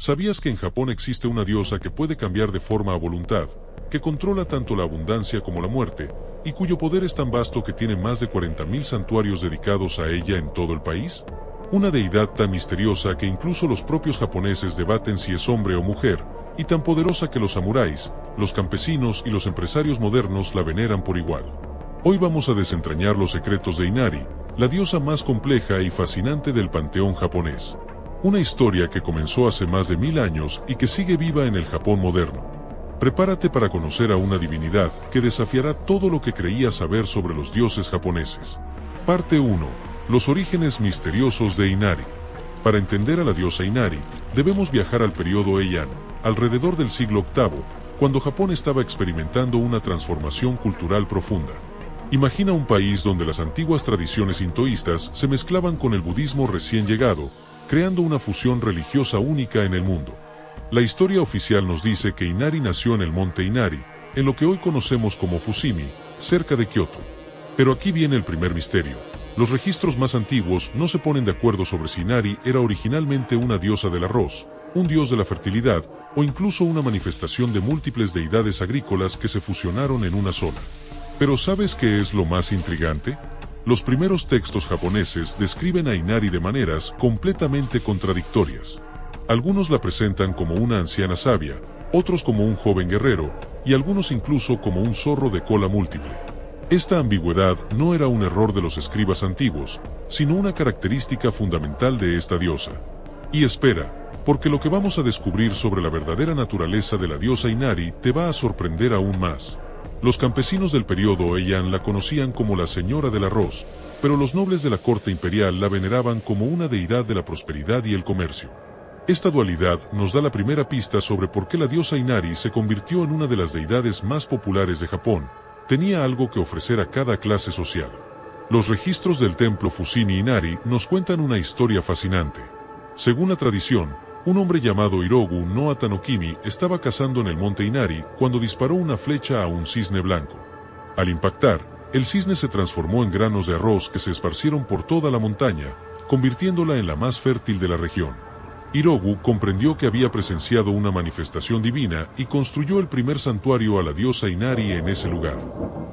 ¿Sabías que en Japón existe una diosa que puede cambiar de forma a voluntad, que controla tanto la abundancia como la muerte, y cuyo poder es tan vasto que tiene más de 40.000 santuarios dedicados a ella en todo el país? Una deidad tan misteriosa que incluso los propios japoneses debaten si es hombre o mujer, y tan poderosa que los samuráis, los campesinos y los empresarios modernos la veneran por igual. Hoy vamos a desentrañar los secretos de Inari, la diosa más compleja y fascinante del panteón japonés. Una historia que comenzó hace más de 1000 años y que sigue viva en el Japón moderno. Prepárate para conocer a una divinidad que desafiará todo lo que creías saber sobre los dioses japoneses. Parte 1. Los orígenes misteriosos de Inari. Para entender a la diosa Inari, debemos viajar al periodo Heian, alrededor del siglo VIII, cuando Japón estaba experimentando una transformación cultural profunda. Imagina un país donde las antiguas tradiciones sintoístas se mezclaban con el budismo recién llegado, creando una fusión religiosa única en el mundo. La historia oficial nos dice que Inari nació en el monte Inari, en lo que hoy conocemos como Fushimi, cerca de Kioto. Pero aquí viene el primer misterio. Los registros más antiguos no se ponen de acuerdo sobre si Inari era originalmente una diosa del arroz, un dios de la fertilidad, o incluso una manifestación de múltiples deidades agrícolas que se fusionaron en una sola. Pero ¿sabes qué es lo más intrigante? Los primeros textos japoneses describen a Inari de maneras completamente contradictorias. Algunos la presentan como una anciana sabia, otros como un joven guerrero, y algunos incluso como un zorro de cola múltiple. Esta ambigüedad no era un error de los escribas antiguos, sino una característica fundamental de esta diosa. Y espera, porque lo que vamos a descubrir sobre la verdadera naturaleza de la diosa Inari te va a sorprender aún más. Los campesinos del periodo Heian la conocían como la Señora del Arroz, pero los nobles de la corte imperial la veneraban como una deidad de la prosperidad y el comercio. Esta dualidad nos da la primera pista sobre por qué la diosa Inari se convirtió en una de las deidades más populares de Japón. Tenía algo que ofrecer a cada clase social. Los registros del templo Fushimi Inari nos cuentan una historia fascinante. Según la tradición, un hombre llamado Hirogu no Atanokimi estaba cazando en el monte Inari cuando disparó una flecha a un cisne blanco. Al impactar, el cisne se transformó en granos de arroz que se esparcieron por toda la montaña, convirtiéndola en la más fértil de la región. Hirogu comprendió que había presenciado una manifestación divina y construyó el primer santuario a la diosa Inari en ese lugar.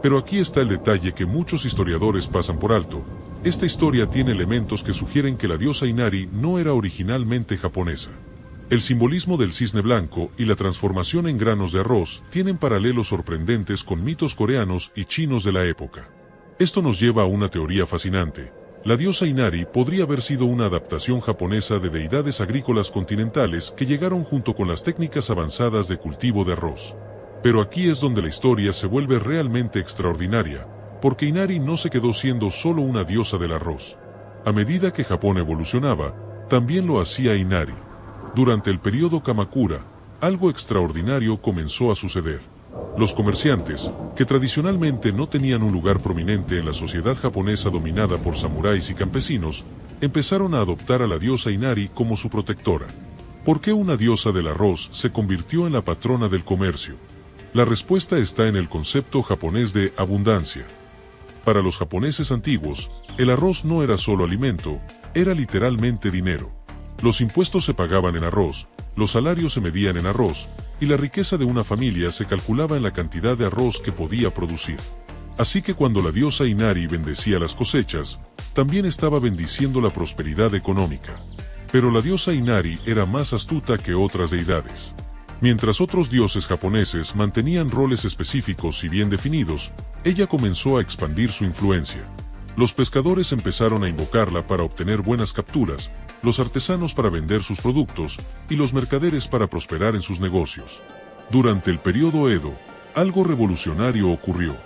Pero aquí está el detalle que muchos historiadores pasan por alto. Esta historia tiene elementos que sugieren que la diosa Inari no era originalmente japonesa. El simbolismo del cisne blanco y la transformación en granos de arroz tienen paralelos sorprendentes con mitos coreanos y chinos de la época. Esto nos lleva a una teoría fascinante. La diosa Inari podría haber sido una adaptación japonesa de deidades agrícolas continentales que llegaron junto con las técnicas avanzadas de cultivo de arroz. Pero aquí es donde la historia se vuelve realmente extraordinaria, porque Inari no se quedó siendo solo una diosa del arroz. A medida que Japón evolucionaba, también lo hacía Inari. Durante el periodo Kamakura, algo extraordinario comenzó a suceder. Los comerciantes, que tradicionalmente no tenían un lugar prominente en la sociedad japonesa dominada por samuráis y campesinos, empezaron a adoptar a la diosa Inari como su protectora. ¿Por qué una diosa del arroz se convirtió en la patrona del comercio? La respuesta está en el concepto japonés de abundancia. Para los japoneses antiguos, el arroz no era solo alimento, era literalmente dinero. Los impuestos se pagaban en arroz, los salarios se medían en arroz, y la riqueza de una familia se calculaba en la cantidad de arroz que podía producir. Así que cuando la diosa Inari bendecía las cosechas, también estaba bendiciendo la prosperidad económica. Pero la diosa Inari era más astuta que otras deidades. Mientras otros dioses japoneses mantenían roles específicos y bien definidos, ella comenzó a expandir su influencia. Los pescadores empezaron a invocarla para obtener buenas capturas, los artesanos para vender sus productos, y los mercaderes para prosperar en sus negocios. Durante el periodo Edo, algo revolucionario ocurrió.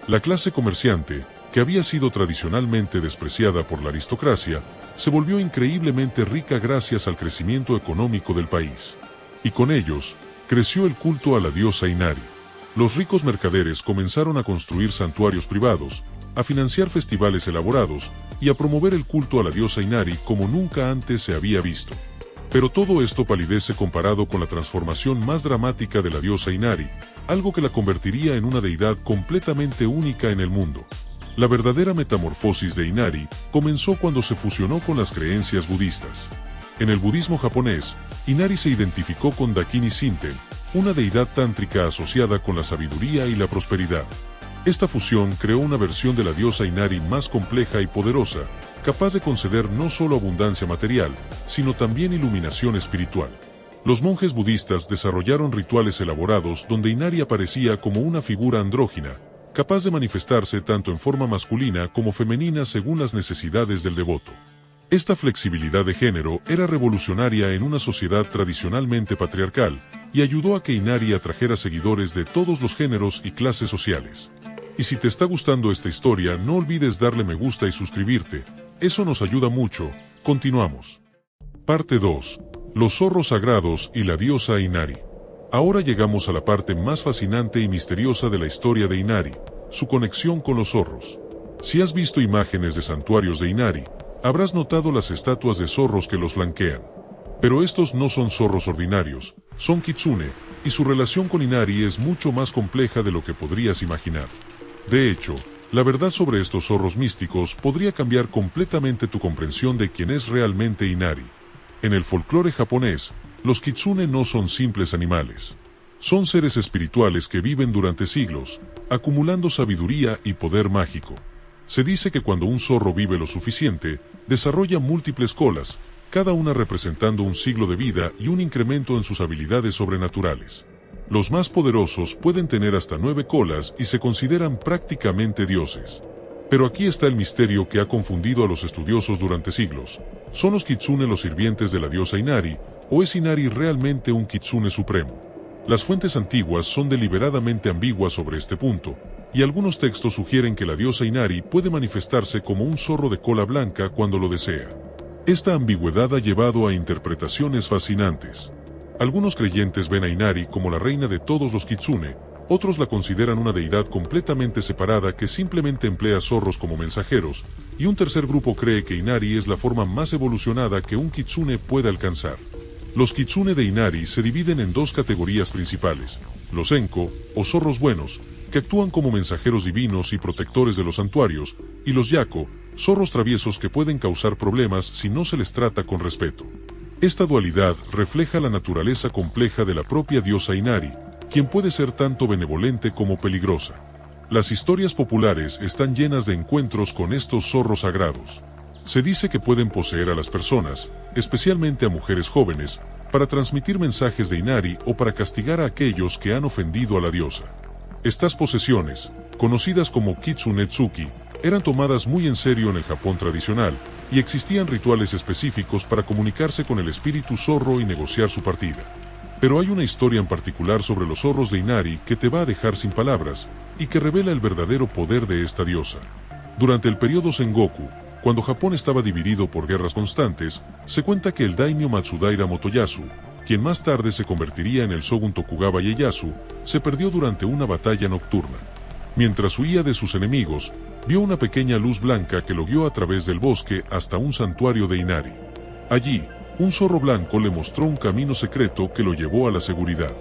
La clase comerciante, que había sido tradicionalmente despreciada por la aristocracia, se volvió increíblemente rica gracias al crecimiento económico del país. Y con ellos, creció el culto a la diosa Inari. Los ricos mercaderes comenzaron a construir santuarios privados, a financiar festivales elaborados y a promover el culto a la diosa Inari como nunca antes se había visto. Pero todo esto palidece comparado con la transformación más dramática de la diosa Inari, algo que la convertiría en una deidad completamente única en el mundo. La verdadera metamorfosis de Inari comenzó cuando se fusionó con las creencias budistas. En el budismo japonés, Inari se identificó con Dakini Shinten, una deidad tántrica asociada con la sabiduría y la prosperidad. Esta fusión creó una versión de la diosa Inari más compleja y poderosa, capaz de conceder no solo abundancia material, sino también iluminación espiritual. Los monjes budistas desarrollaron rituales elaborados donde Inari aparecía como una figura andrógina, capaz de manifestarse tanto en forma masculina como femenina según las necesidades del devoto. Esta flexibilidad de género era revolucionaria en una sociedad tradicionalmente patriarcal y ayudó a que Inari atrajera seguidores de todos los géneros y clases sociales. Y si te está gustando esta historia, no olvides darle me gusta y suscribirte, eso nos ayuda mucho. Continuamos. Parte 2. Los zorros sagrados y la diosa Inari. Ahora llegamos a la parte más fascinante y misteriosa de la historia de Inari, su conexión con los zorros. Si has visto imágenes de santuarios de Inari, habrás notado las estatuas de zorros que los flanquean. Pero estos no son zorros ordinarios, son kitsune, y su relación con Inari es mucho más compleja de lo que podrías imaginar. De hecho, la verdad sobre estos zorros místicos podría cambiar completamente tu comprensión de quién es realmente Inari. En el folclore japonés, los kitsune no son simples animales. Son seres espirituales que viven durante siglos, acumulando sabiduría y poder mágico. Se dice que cuando un zorro vive lo suficiente, desarrolla múltiples colas, cada una representando un siglo de vida y un incremento en sus habilidades sobrenaturales. Los más poderosos pueden tener hasta 9 colas y se consideran prácticamente dioses. Pero aquí está el misterio que ha confundido a los estudiosos durante siglos. ¿Son los kitsune los sirvientes de la diosa Inari, o es Inari realmente un kitsune supremo? Las fuentes antiguas son deliberadamente ambiguas sobre este punto, y algunos textos sugieren que la diosa Inari puede manifestarse como un zorro de cola blanca cuando lo desea. Esta ambigüedad ha llevado a interpretaciones fascinantes. Algunos creyentes ven a Inari como la reina de todos los kitsune, otros la consideran una deidad completamente separada que simplemente emplea zorros como mensajeros, y un tercer grupo cree que Inari es la forma más evolucionada que un kitsune puede alcanzar. Los kitsune de Inari se dividen en dos categorías principales: los enko, o zorros buenos, que actúan como mensajeros divinos y protectores de los santuarios, y los yako, zorros traviesos que pueden causar problemas si no se les trata con respeto. Esta dualidad refleja la naturaleza compleja de la propia diosa Inari, quien puede ser tanto benevolente como peligrosa. Las historias populares están llenas de encuentros con estos zorros sagrados. Se dice que pueden poseer a las personas, especialmente a mujeres jóvenes, para transmitir mensajes de Inari o para castigar a aquellos que han ofendido a la diosa. Estas posesiones, conocidas como kitsunetsuki, eran tomadas muy en serio en el Japón tradicional, y existían rituales específicos para comunicarse con el espíritu zorro y negociar su partida. Pero hay una historia en particular sobre los zorros de Inari que te va a dejar sin palabras, y que revela el verdadero poder de esta diosa. Durante el periodo Sengoku, cuando Japón estaba dividido por guerras constantes, se cuenta que el daimyo Matsudaira Motoyasu, quien más tarde se convertiría en el shogun Tokugawa Ieyasu, se perdió durante una batalla nocturna. Mientras huía de sus enemigos, vio una pequeña luz blanca que lo guió a través del bosque hasta un santuario de Inari. Allí, un zorro blanco le mostró un camino secreto que lo llevó a la seguridad.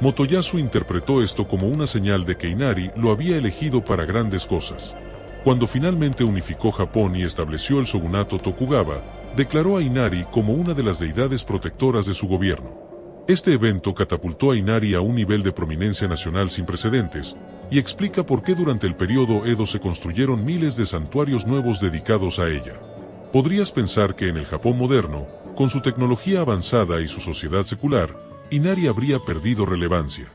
Motoyasu interpretó esto como una señal de que Inari lo había elegido para grandes cosas. Cuando finalmente unificó Japón y estableció el shogunato Tokugawa, declaró a Inari como una de las deidades protectoras de su gobierno. Este evento catapultó a Inari a un nivel de prominencia nacional sin precedentes, y explica por qué durante el periodo Edo se construyeron miles de santuarios nuevos dedicados a ella. Podrías pensar que en el Japón moderno, con su tecnología avanzada y su sociedad secular, Inari habría perdido relevancia.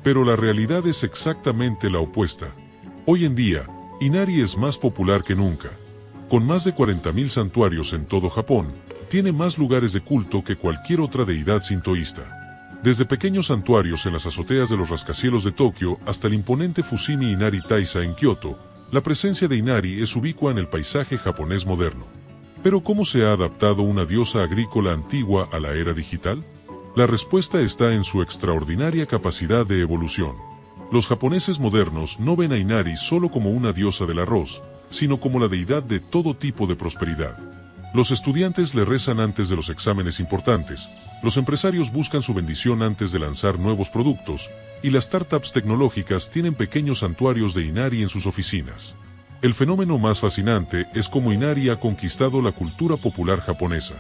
Pero la realidad es exactamente la opuesta. Hoy en día, Inari es más popular que nunca. Con más de 40.000 santuarios en todo Japón, tiene más lugares de culto que cualquier otra deidad sintoísta. Desde pequeños santuarios en las azoteas de los rascacielos de Tokio hasta el imponente Fushimi Inari Taisa en Kioto, la presencia de Inari es ubicua en el paisaje japonés moderno. Pero ¿cómo se ha adaptado una diosa agrícola antigua a la era digital? La respuesta está en su extraordinaria capacidad de evolución. Los japoneses modernos no ven a Inari solo como una diosa del arroz, sino como la deidad de todo tipo de prosperidad. Los estudiantes le rezan antes de los exámenes importantes, los empresarios buscan su bendición antes de lanzar nuevos productos, y las startups tecnológicas tienen pequeños santuarios de Inari en sus oficinas. El fenómeno más fascinante es cómo Inari ha conquistado la cultura popular japonesa.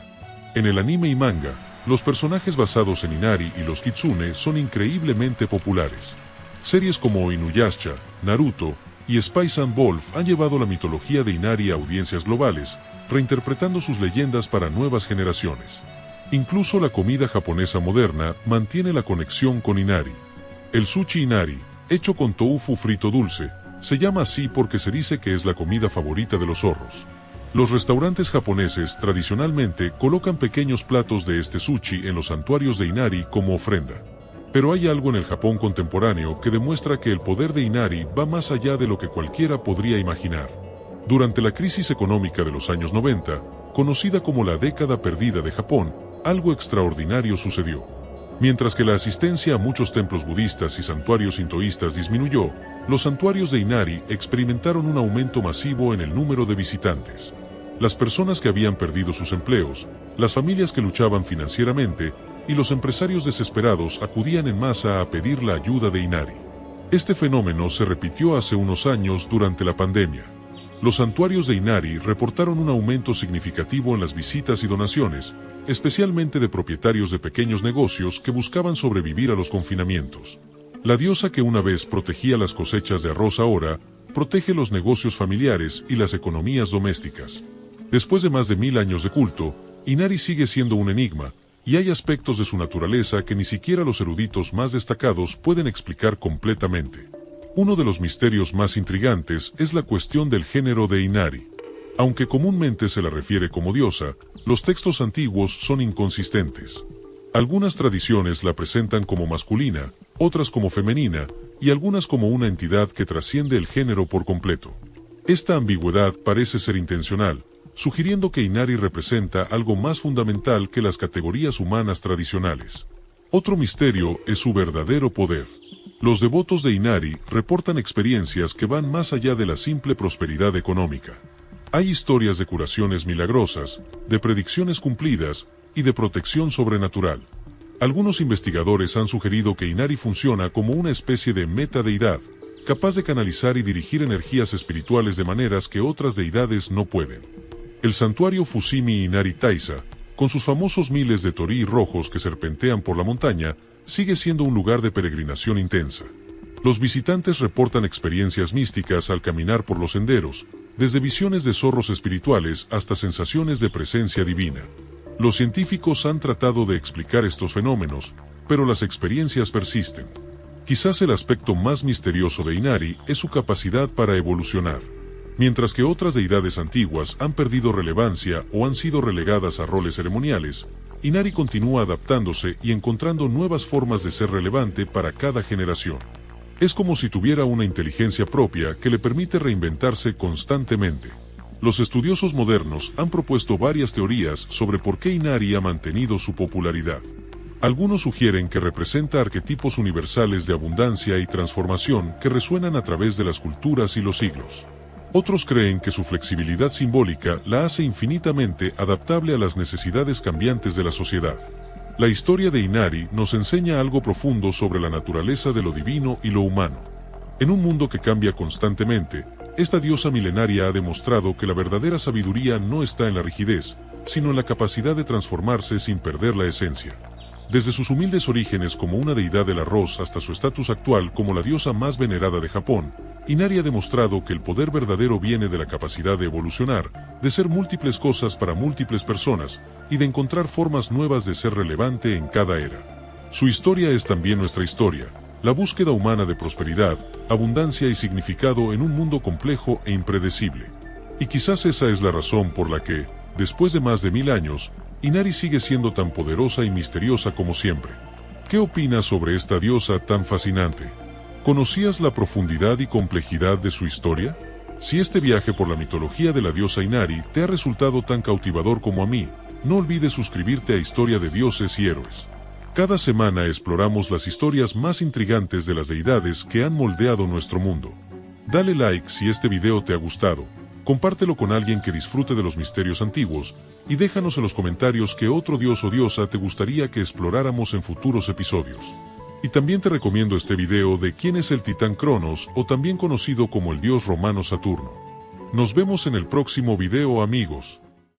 En el anime y manga, los personajes basados en Inari y los Kitsune son increíblemente populares. Series como Inuyasha, Naruto y Spice and Wolf han llevado la mitología de Inari a audiencias globales, reinterpretando sus leyendas para nuevas generaciones. Incluso la comida japonesa moderna mantiene la conexión con Inari. El sushi Inari, hecho con tofu frito dulce, se llama así porque se dice que es la comida favorita de los zorros. Los restaurantes japoneses tradicionalmente colocan pequeños platos de este sushi en los santuarios de Inari como ofrenda. Pero hay algo en el Japón contemporáneo que demuestra que el poder de Inari va más allá de lo que cualquiera podría imaginar. Durante la crisis económica de los años 90, conocida como la década perdida de Japón, algo extraordinario sucedió. Mientras que la asistencia a muchos templos budistas y santuarios sintoístas disminuyó, los santuarios de Inari experimentaron un aumento masivo en el número de visitantes. Las personas que habían perdido sus empleos, las familias que luchaban financieramente y los empresarios desesperados acudían en masa a pedir la ayuda de Inari. Este fenómeno se repitió hace unos años durante la pandemia. Los santuarios de Inari reportaron un aumento significativo en las visitas y donaciones, especialmente de propietarios de pequeños negocios que buscaban sobrevivir a los confinamientos. La diosa que una vez protegía las cosechas de arroz ahora protege los negocios familiares y las economías domésticas. Después de más de 1000 años de culto, Inari sigue siendo un enigma, y hay aspectos de su naturaleza que ni siquiera los eruditos más destacados pueden explicar completamente. Uno de los misterios más intrigantes es la cuestión del género de Inari. Aunque comúnmente se la refiere como diosa, los textos antiguos son inconsistentes. Algunas tradiciones la presentan como masculina, otras como femenina, y algunas como una entidad que trasciende el género por completo. Esta ambigüedad parece ser intencional, sugiriendo que Inari representa algo más fundamental que las categorías humanas tradicionales. Otro misterio es su verdadero poder. Los devotos de Inari reportan experiencias que van más allá de la simple prosperidad económica. Hay historias de curaciones milagrosas, de predicciones cumplidas y de protección sobrenatural. Algunos investigadores han sugerido que Inari funciona como una especie de metadeidad, capaz de canalizar y dirigir energías espirituales de maneras que otras deidades no pueden. El santuario Fushimi Inari Taisa, con sus famosos miles de torii rojos que serpentean por la montaña, sigue siendo un lugar de peregrinación intensa. Los visitantes reportan experiencias místicas al caminar por los senderos, desde visiones de zorros espirituales hasta sensaciones de presencia divina. Los científicos han tratado de explicar estos fenómenos, pero las experiencias persisten. Quizás el aspecto más misterioso de Inari es su capacidad para evolucionar. Mientras que otras deidades antiguas han perdido relevancia o han sido relegadas a roles ceremoniales, Inari continúa adaptándose y encontrando nuevas formas de ser relevante para cada generación. Es como si tuviera una inteligencia propia que le permite reinventarse constantemente. Los estudiosos modernos han propuesto varias teorías sobre por qué Inari ha mantenido su popularidad. Algunos sugieren que representa arquetipos universales de abundancia y transformación que resuenan a través de las culturas y los siglos. Otros creen que su flexibilidad simbólica la hace infinitamente adaptable a las necesidades cambiantes de la sociedad. La historia de Inari nos enseña algo profundo sobre la naturaleza de lo divino y lo humano. En un mundo que cambia constantemente, esta diosa milenaria ha demostrado que la verdadera sabiduría no está en la rigidez, sino en la capacidad de transformarse sin perder la esencia. Desde sus humildes orígenes como una deidad del arroz hasta su estatus actual como la diosa más venerada de Japón, Inari ha demostrado que el poder verdadero viene de la capacidad de evolucionar, de ser múltiples cosas para múltiples personas, y de encontrar formas nuevas de ser relevante en cada era. Su historia es también nuestra historia, la búsqueda humana de prosperidad, abundancia y significado en un mundo complejo e impredecible. Y quizás esa es la razón por la que, después de más de 1000 años, Inari sigue siendo tan poderosa y misteriosa como siempre. ¿Qué opinas sobre esta diosa tan fascinante? ¿Conocías la profundidad y complejidad de su historia? Si este viaje por la mitología de la diosa Inari te ha resultado tan cautivador como a mí, no olvides suscribirte a Historia de Dioses y Héroes. Cada semana exploramos las historias más intrigantes de las deidades que han moldeado nuestro mundo. Dale like si este video te ha gustado, compártelo con alguien que disfrute de los misterios antiguos, y déjanos en los comentarios qué otro dios o diosa te gustaría que exploráramos en futuros episodios. Y también te recomiendo este video de quién es el titán Cronos, o también conocido como el dios romano Saturno. Nos vemos en el próximo video, amigos.